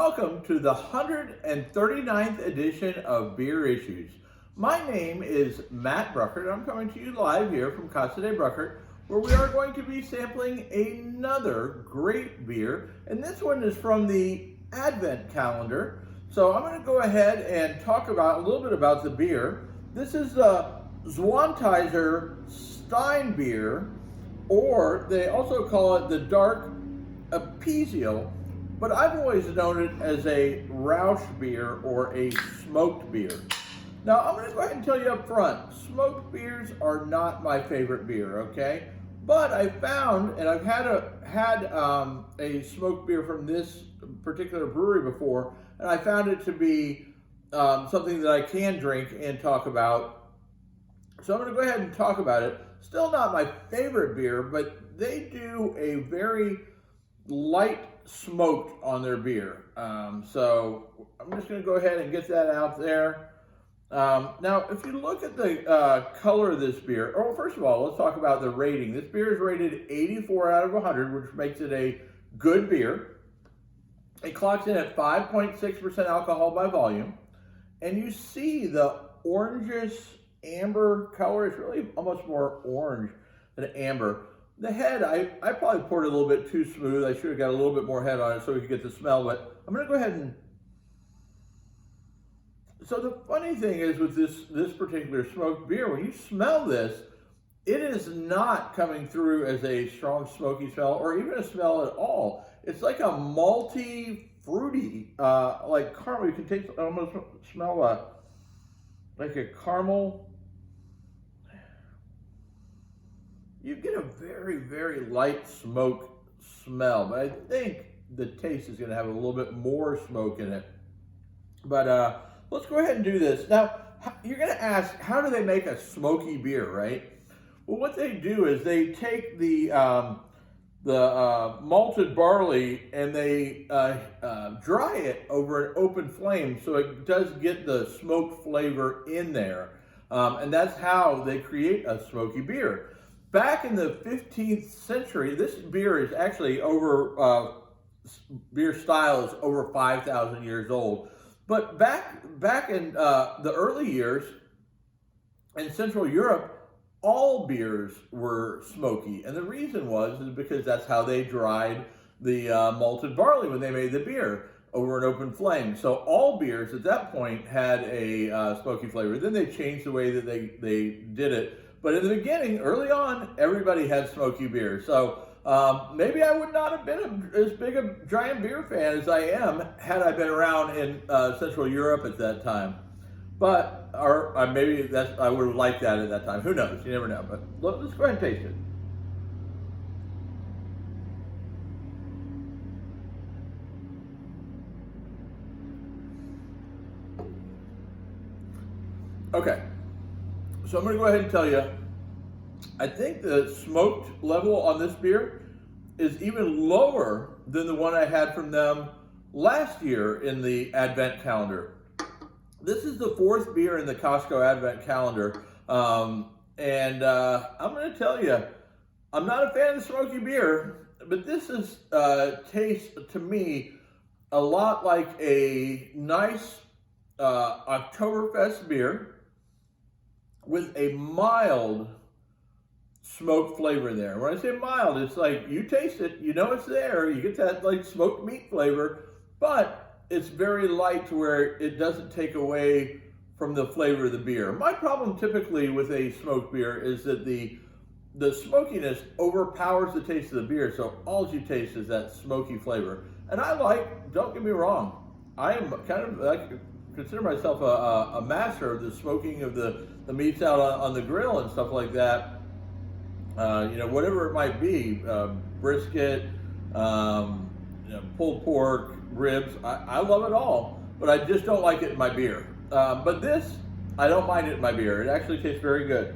welcome to the 139th edition of Beer Issues. My name is Matt Bruckert. I'm coming to you live here from Casa de Bruckert, where we are going to be sampling another great beer, and this one is from the Advent calendar. So I'm going to go ahead and talk about a little bit about the beer. This is the Zwontizer Stein Bier, or they also call it the dark Espezial, but I've always known it as a Rausch beer or a smoked beer. Now I'm going to go ahead and tell you up front, smoked beers are not my favorite beer, okay? But I found, and I've had a smoked beer from this particular brewery before, and I found it to be something that I can drink and talk about. So I'm going to go ahead and talk about it. Still not my favorite beer, but they do a very light smoked on their beer. So I'm just going to go ahead and get that out there. Now, if you look at the color of this beer, or first of all, let's talk about the rating. This beer is rated 84 out of 100, which makes it a good beer. It clocks in at 5.6% alcohol by volume. And you see the orangish amber color. It's really almost more orange than amber. The head, I probably poured it a little bit too smooth. I should have got a little bit more head on it so we could get the smell, but I'm going to go ahead and... So the funny thing is with this particular smoked beer, when you smell this, it is not coming through as a strong smoky smell or even a smell at all. It's like a malty, fruity, like caramel. You can taste, almost smell like a caramel. You get a very, very light smoke smell, but I think the taste is going to have a little bit more smoke in it. But let's go ahead and do this. Now, you're going to ask, how do they make a smoky beer, right? Well, what they do is they take the malted barley and they dry it over an open flame so it does get the smoke flavor in there. And that's how they create a smoky beer. Back in the 15th century, this beer is actually beer style is over 5,000 years old. But back in the early years in Central Europe, all beers were smoky. And the reason is because that's how they dried the malted barley when they made the beer, over an open flame. So all beers at that point had a smoky flavor. Then they changed the way that they did it. But in the beginning, early on, everybody had smoky beer. So maybe I would not have been as big a giant beer fan as I am had I been around in Central Europe at that time. But, or maybe I would have liked that at that time. Who knows? You never know. But let's go ahead and taste it. Okay. So I'm going to go ahead and tell you, I think the smoked level on this beer is even lower than the one I had from them last year in the Advent calendar. This is the fourth beer in the Costco Advent calendar. I'm going to tell you, I'm not a fan of smoky beer, but this is tastes to me a lot like a nice Oktoberfest beer with a mild smoked flavor in there. When I say mild, it's like you taste it, you know it's there, you get that like smoked meat flavor, but it's very light to where it doesn't take away from the flavor of the beer. My problem typically with a smoked beer is that the smokiness overpowers the taste of the beer, so all you taste is that smoky flavor. And don't get me wrong, I am kind of like, consider myself a master of the smoking of the meats out on the grill and stuff like that. Whatever it might be, brisket, pulled pork, ribs, I love it all, but I just don't like it in my beer. But this, I don't mind it in my beer. It actually tastes very good.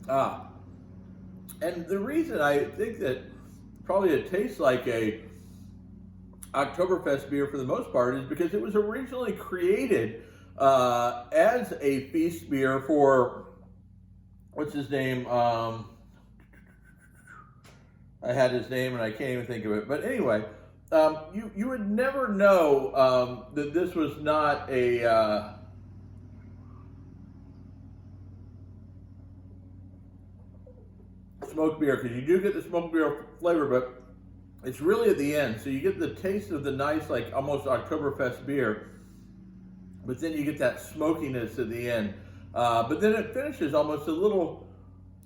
And the reason I think that probably it tastes like a Oktoberfest beer for the most part is because it was originally created as a feast beer for, what's his name? I had his name and I can't even think of it. But anyway, you would never know that this was not a smoked beer, because you do get the smoked beer flavor, but it's really at the end. So you get the taste of the nice, like almost Oktoberfest beer, but then you get that smokiness at the end. But then it finishes almost a little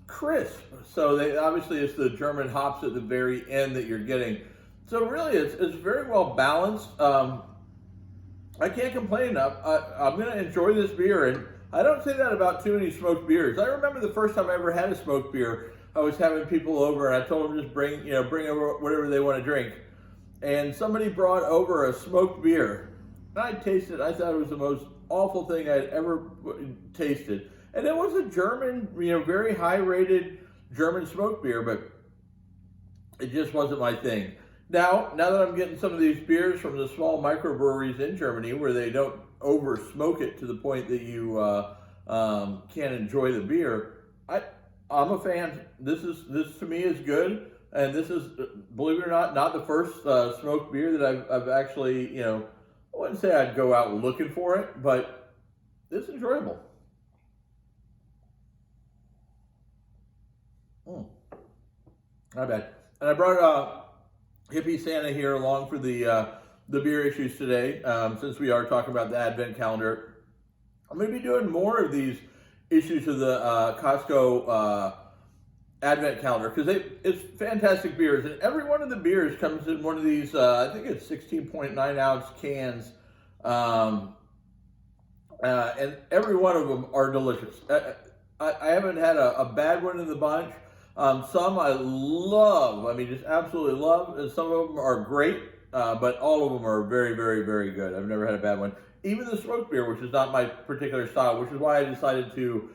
crisp. So obviously it's the German hops at the very end that you're getting. So really it's very well balanced. I can't complain enough. I'm going to enjoy this beer, and I don't say that about too many smoked beers. I remember the first time I ever had a smoked beer, I was having people over and I told them just bring over whatever they want to drink. And somebody brought over a smoked beer. And I tasted it. I thought it was the most awful thing I'd ever tasted. And it was a German, very high rated German smoked beer, but it just wasn't my thing. Now that I'm getting some of these beers from the small microbreweries in Germany where they don't over smoke it to the point that you can't enjoy the beer, I'm a fan. This to me is good, and this is, believe it or not the first smoked beer that I've actually, I wouldn't say I'd go out looking for it, but it's enjoyable. Not bad. And I brought Hippie Santa here along for the beer issues today, since we are talking about the Advent calendar. I'm going to be doing more of these issues of the Costco Advent calendar, because it's fantastic beers, and every one of the beers comes in one of these, I think it's 16.9 ounce cans, and every one of them are delicious. I haven't had a bad one in the bunch. Some I love, just absolutely love, and some of them are great, but all of them are very, very, very good. I've never had a bad one. Even the smoked beer, which is not my particular style, which is why I decided to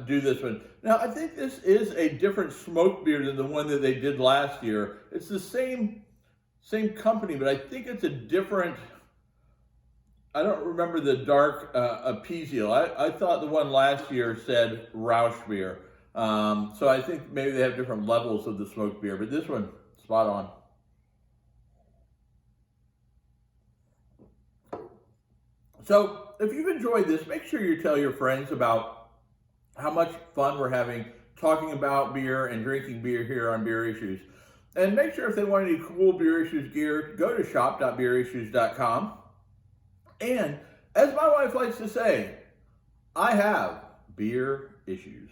do this one. Now, I think this is a different smoked beer than the one that they did last year. It's the same company, but I think it's a different, I don't remember the dark Espezial. I thought the one last year said Rausch beer. So I think maybe they have different levels of the smoked beer, but this one, spot on. So if you've enjoyed this, make sure you tell your friends about how much fun we're having talking about beer and drinking beer here on Beer Issues. And make sure if they want any cool Beer Issues gear, go to shop.beerissues.com. And as my wife likes to say, I have beer issues.